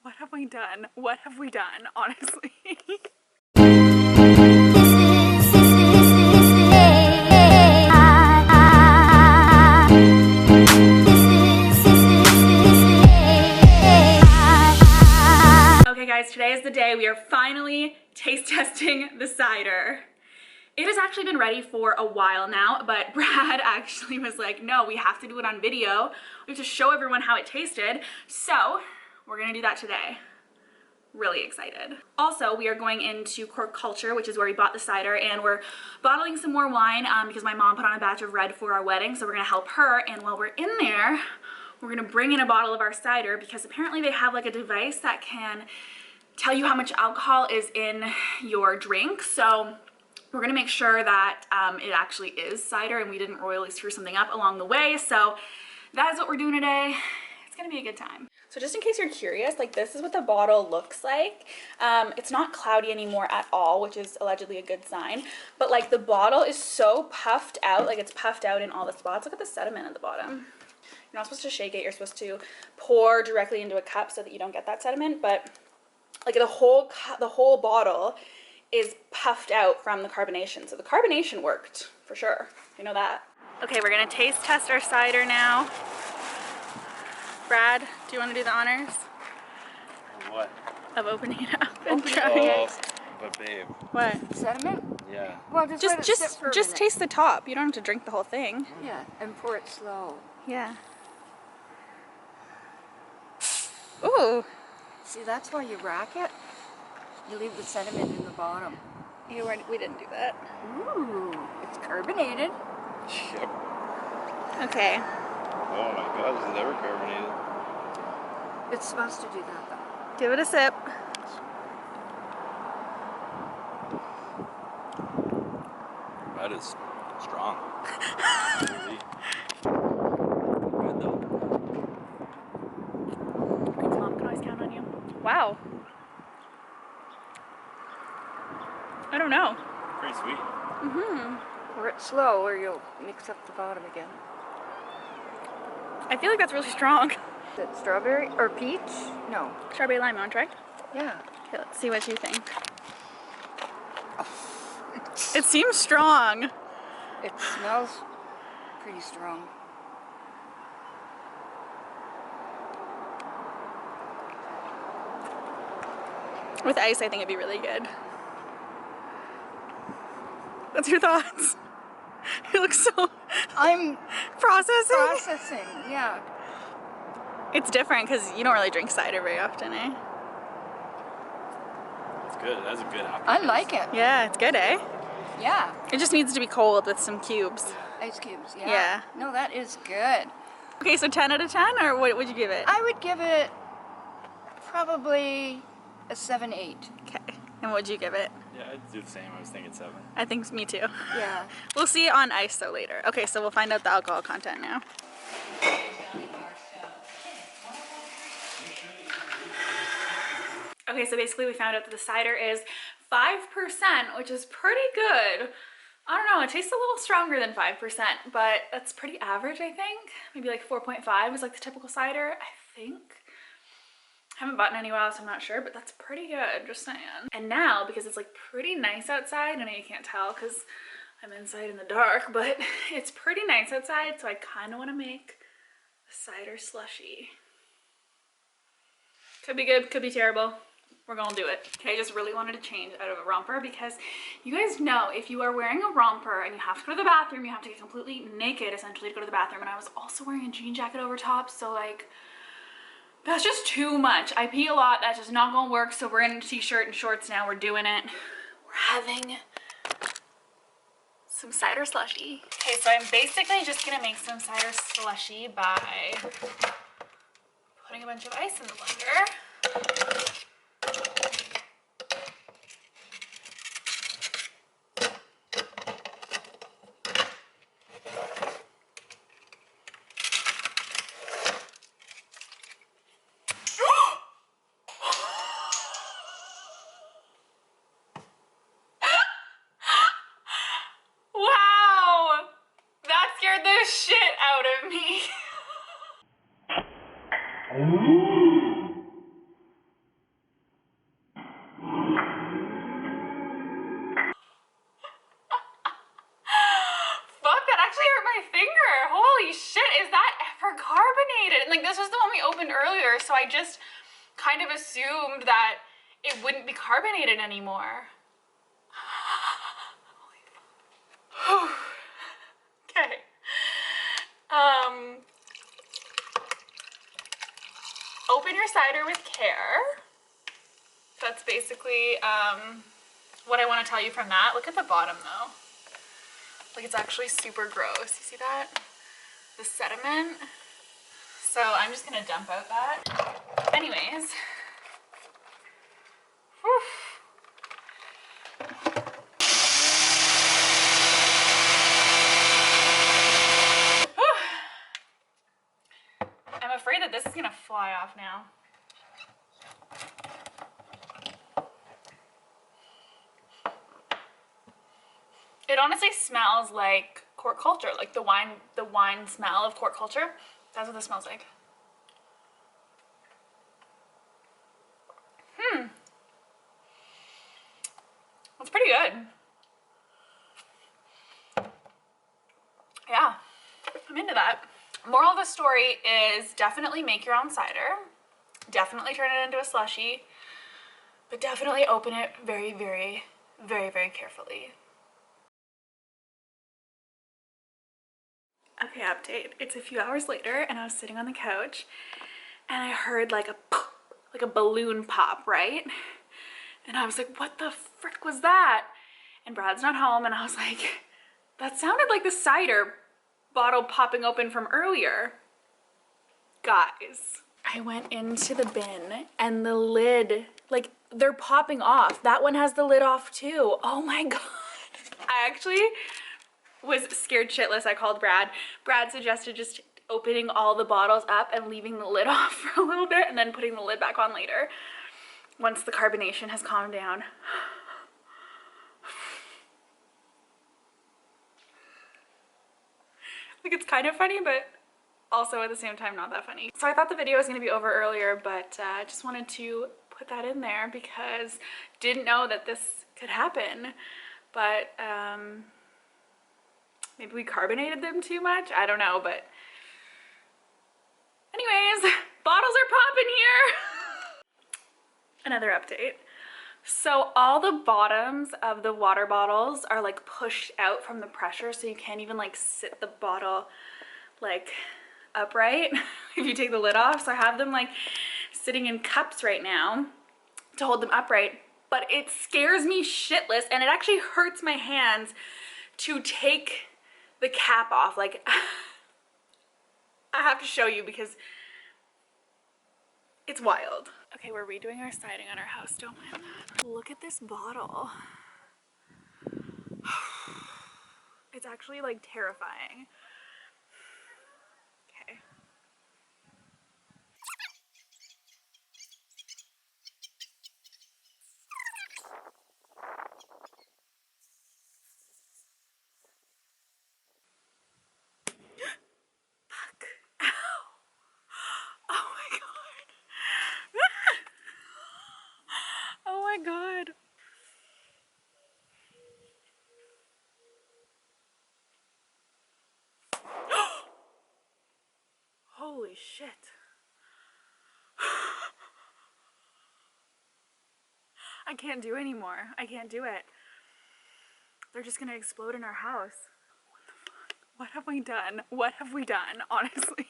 What have we done? What have we done, honestly? Okay guys, today is the day we are finally taste testing the cider. It has actually been ready for a while now, but Brad actually was like, no, we have to do it on video. We have to show everyone how it tasted. So we're gonna do that today. Really excited. Also, we are going into Cork Culture, which is where we bought the cider, and we're bottling some more wine because my mom put on a batch of red for our wedding, so we're gonna help her. And while we're in there, we're gonna bring in a bottle of our cider because apparently they have like a device that can tell you how much alcohol is in your drink. So we're gonna make sure that it actually is cider and we didn't royally screw something up along the way. So that is what we're doing today. It's gonna be a good time. So just in case you're curious, like this is what the bottle looks like. It's not cloudy anymore at all, which is allegedly a good sign. But like the bottle is so puffed out, like it's puffed out in all the spots. Look at the sediment at the bottom. You're not supposed to shake it, you're supposed to pour directly into a cup so that you don't get that sediment. But like the whole bottle is puffed out from the carbonation. So the carbonation worked for sure. You know that. Okay, we're gonna taste test our cider now. Brad, do you want to do the honors? What? Of opening it up and trying it. But babe. What? Sediment? Yeah. Well, just taste the top. You don't have to drink the whole thing. Yeah, and pour it slow. Yeah. Ooh. See, that's why you rack it. You leave the sediment in the bottom. We didn't do that. Ooh, it's carbonated. Yep. Okay. Oh my god, this is never carbonated. It's supposed to do that though. Give it a sip. That is strong. Really. Good though. Thanks, Mom. Can always count on you. Wow. I don't know. Pretty sweet. Mm-hmm. Pour it slow or you'll mix up the bottom again. I feel like that's really strong. Is it strawberry or peach? No. Strawberry lime, you want to try? Yeah. Okay, let's see what you think. It seems strong. It smells pretty strong. With ice, I think it'd be really good. What's your thoughts? You look so... I'm processing. yeah. It's different because you don't really drink cider very often, eh? It's good. That's a good aftertaste. I like it. Yeah, it's good, eh? Yeah. It just needs to be cold with some cubes. Ice cubes, yeah. Yeah. No, that is good. Okay, so 10 out of 10, or what would you give it? I would give it probably a 7-8. Okay, and what would you give it? Yeah, I'd do the same. I was thinking 7. I think me too. Yeah. We'll see it on ice though later. Okay, so we'll find out the alcohol content now. Okay, so basically we found out that the cider is 5%, which is pretty good. I don't know, it tastes a little stronger than 5%, but that's pretty average, I think. Maybe like 4.5 is like the typical cider, I think. I haven't bought it anywhere else, I'm not sure, but that's pretty good, just saying. And now, because it's like pretty nice outside, I know you can't tell because I'm inside in the dark, but it's pretty nice outside, so I kind of want to make a cider slushie. Could be good, could be terrible. We're gonna do it. Okay, I just really wanted to change out of a romper because you guys know if you are wearing a romper and you have to go to the bathroom, you have to get completely naked essentially to go to the bathroom. And I was also wearing a jean jacket over top, so like, that's just too much. I pee a lot, that's just not gonna work. So we're in a t-shirt and shorts now, we're doing it. We're having some cider slushie. Okay, so I'm basically just gonna make some cider slushie by putting a bunch of ice in the blender. Wow! That scared the shit out of me. opened earlier, so I just kind of assumed that it wouldn't be carbonated anymore. Okay. Open your cider with care. That's basically what I want to tell you from that. Look at the bottom though. Like, it's actually super gross. You see that? The sediment. So I'm just gonna dump out that. Anyways. Whew. I'm afraid that this is gonna fly off now. It honestly smells like court culture, like the wine smell of court culture. That's what this smells like. That's pretty good. Yeah, I'm into that. Moral of the story is definitely make your own cider. Definitely turn it into a slushie, but definitely open it very, very, very, very carefully. Okay, update. It's a few hours later and I was sitting on the couch and I heard like a balloon pop, right? And I was like, what the frick was that? And Brad's not home and I was like, that sounded like the cider bottle popping open from earlier. Guys, I went into the bin and the lid, like, they're popping off. That one has the lid off too. Oh my God. I actually was scared shitless. I called Brad. Brad suggested just opening all the bottles up and leaving the lid off for a little bit and then putting the lid back on later once the carbonation has calmed down. Like, it's kind of funny, but also at the same time not that funny. So I thought the video was going to be over earlier, but I just wanted to put that in there because didn't know that this could happen. But maybe we carbonated them too much. I don't know, but anyways, bottles are popping here. Another update. So all the bottoms of the water bottles are like pushed out from the pressure, so you can't even like sit the bottle like upright if you take the lid off. So I have them like sitting in cups right now to hold them upright, but it scares me shitless and it actually hurts my hands to take the cap off. Like, I have to show you because it's wild. Okay, we're redoing our siding on our house, don't mind that. Look at this bottle. It's actually like terrifying. Okay. Fuck. Ow. Oh my God. Oh my God. Holy shit. I can't do anymore. I can't do it. They're just gonna explode in our house. What the fuck? What have we done? What have we done, honestly?